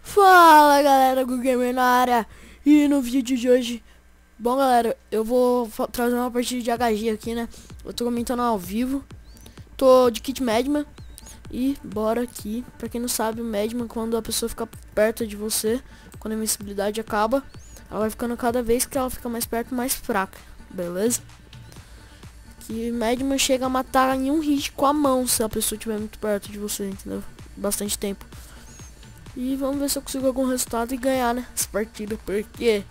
Fala galera, Google Gamer na área. E no vídeo de hoje, bom galera, eu vou trazer uma partida de HG aqui, né? Eu tô comentando ao vivo. Tô de kit Madman. E bora aqui. Pra quem não sabe, o Madman, quando a pessoa fica perto de você, quando a invencibilidade acaba, ela vai ficando cada vez que ela fica mais perto, mais fraca. Beleza? Que Madman chega a matar em um hit com a mão, se a pessoa estiver muito perto de você, entendeu? Bastante tempo. E vamos ver se eu consigo algum resultado e ganhar, né, essa partida, porque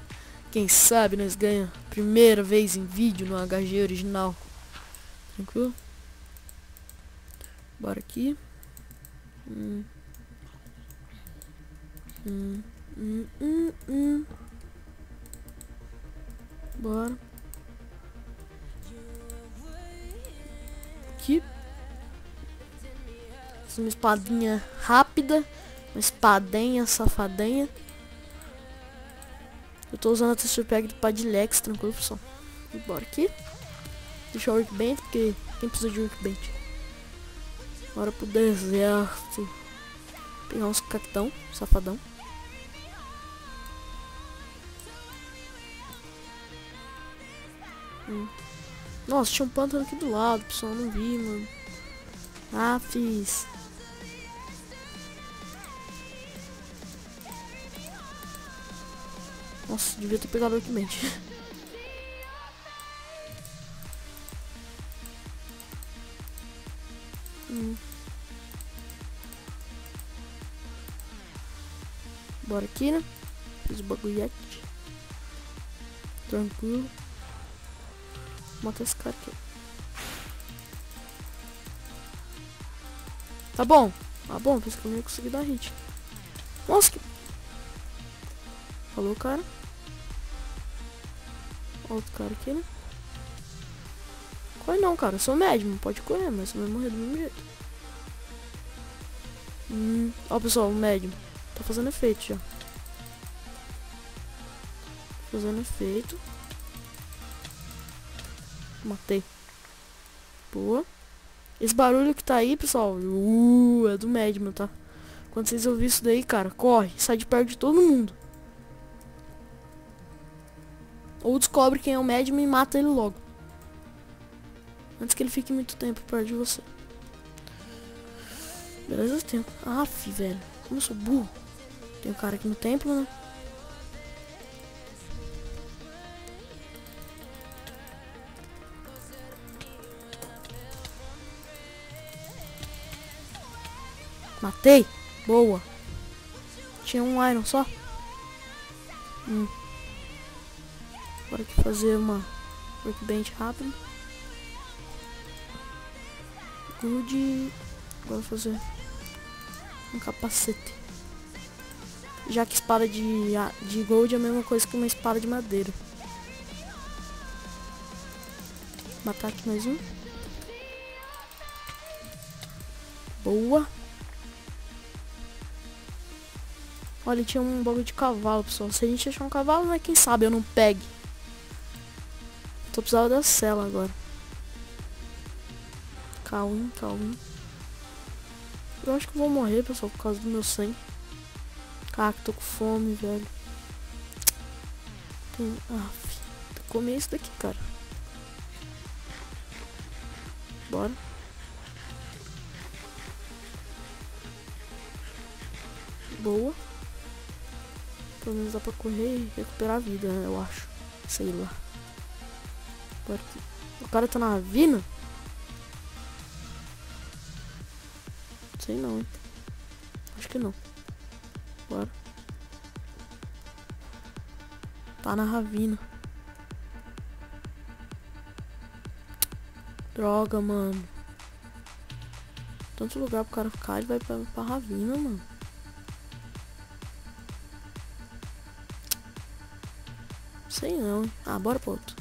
quem sabe nós ganhamos primeira vez em vídeo no HG original. Tranquilo? Bora aqui. Bora. Aqui. Uma espadinha rápida. Uma espadenha, safadinha. Eu tô usando a texture pack do Padilex, tranquilo, pessoal. E bora aqui. Deixa o workbench, porque quem precisa de workbench? Bora pro deserto. Pegar uns cactão, safadão. Nossa, tinha um pântano aqui do lado, pessoal, não vi, mano. Ah, fiz. Nossa, devia ter pegado o workbench. Bora aqui, né? Fiz o bagulhete. Tranquilo. Mata esse cara aqui. Tá bom. Tá bom, pensei que eu não ia conseguir dar hit. Nossa, que... Falou, cara. Outro cara aqui, né? Corre não, cara. Eu sou médio, não pode correr, mas você vai morrer do mesmo jeito. Ó, pessoal, o médium. Tá fazendo efeito já. Fazendo efeito. Matei. Boa. Esse barulho que tá aí, pessoal, é do Madman, tá? Quando vocês ouvirem isso daí, cara, corre. Sai de perto de todo mundo. Ou descobre quem é o Madman e mata ele logo. Antes que ele fique muito tempo perto de você. Beleza, tempo. Aff, velho. Como eu sou burro. Tem um cara aqui no templo, né? Matei. Boa. Tinha um iron só. Bora aqui fazer uma workbench rápido. Good. Agora fazer um capacete. Já que espada de gold é a mesma coisa que uma espada de madeira. Matar aqui mais um. Boa. Olha, tinha um bagulho de cavalo, pessoal. Se a gente achar um cavalo, né? Quem sabe eu não pegue. Tô precisando da cela agora. Calma. Eu acho que eu vou morrer, pessoal, por causa do meu sangue. Caraca, tô com fome, velho. Tem que comer isso daqui, cara. Bora. Boa. Pelo menos dá pra correr e recuperar a vida, né, eu acho. Sei lá. Bora aqui. O cara tá na ravina? Sei não, hein. Acho que não. Bora. Tá na ravina. Droga, mano. Tanto lugar pro cara ficar, ele vai pra ravina, mano. Sei não, hein. Ah, bora pro outro.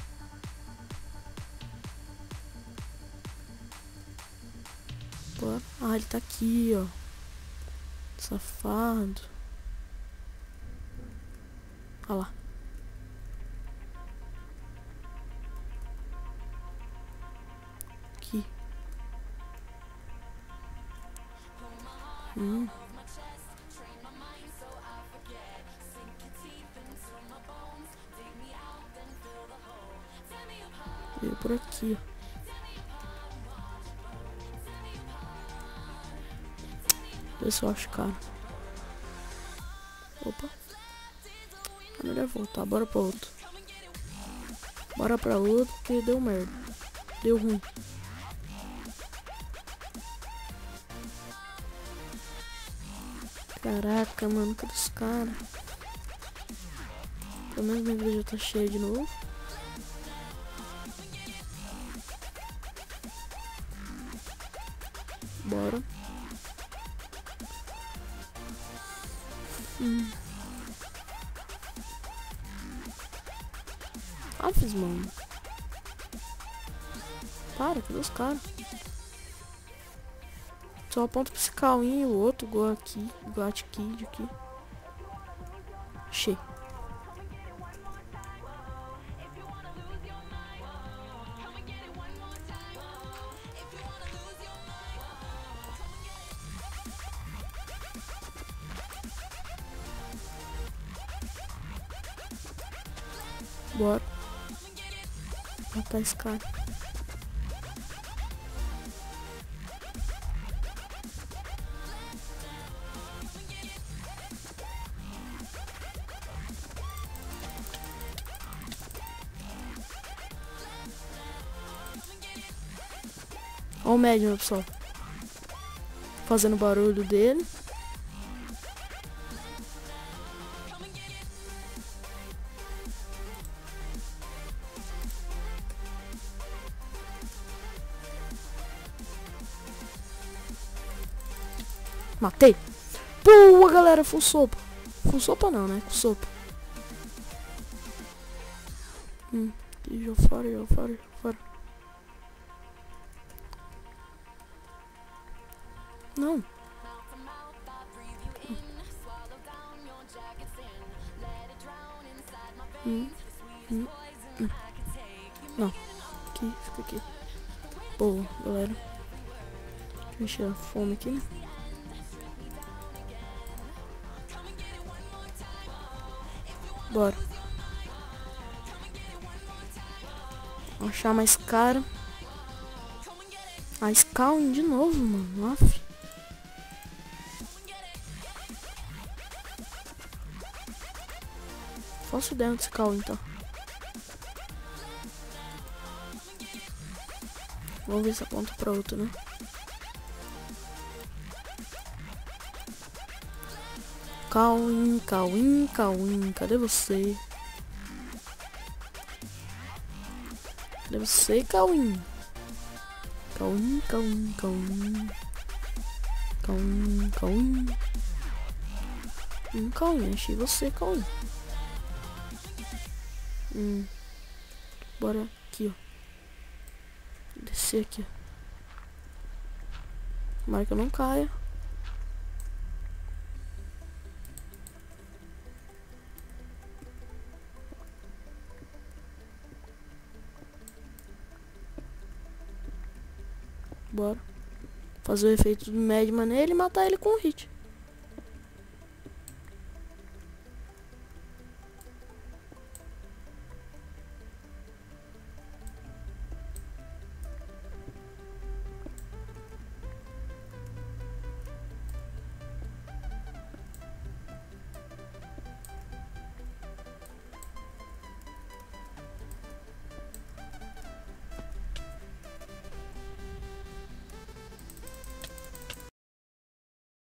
Bora. Ah, ele tá aqui, ó. Safado. Olha lá. Aqui. Veio por aqui, ó. Vê se eu acho cara. Opa. É melhor voltar. Bora pra outro. Bora pra outro porque deu merda. Deu ruim. Caraca, mano. Cadê os caras? Pelo menos minha vida já tá cheia de novo. Bora. Fiz, mano. Para, cadê os caras? Só aponta pra esse Cauim e o outro, igual aqui, igual aqui. Achei. Bora. Matar esse cara. Olha o médium, pessoal. Fazendo barulho dele. Matei. Boa, galera. Full sopa. Full sopa não, né? Com sopa. Já fora. Não. Não. Aqui, fica aqui. Boa, galera. Deixa eu encher a fome aqui, né? Bora. Vou achar mais cara. A Scalin de novo, mano. Aff. Faço ideia onde Scalin então. Vamos ver se aponta pra outro, né? Cauim, cadê você? Cadê você, Cauim? Cauim, achei você, Cauim. Bora aqui, ó. Descer aqui, ó. Tomara que eu não caia. Bora fazer o efeito do Madman nele e matar ele com um hit.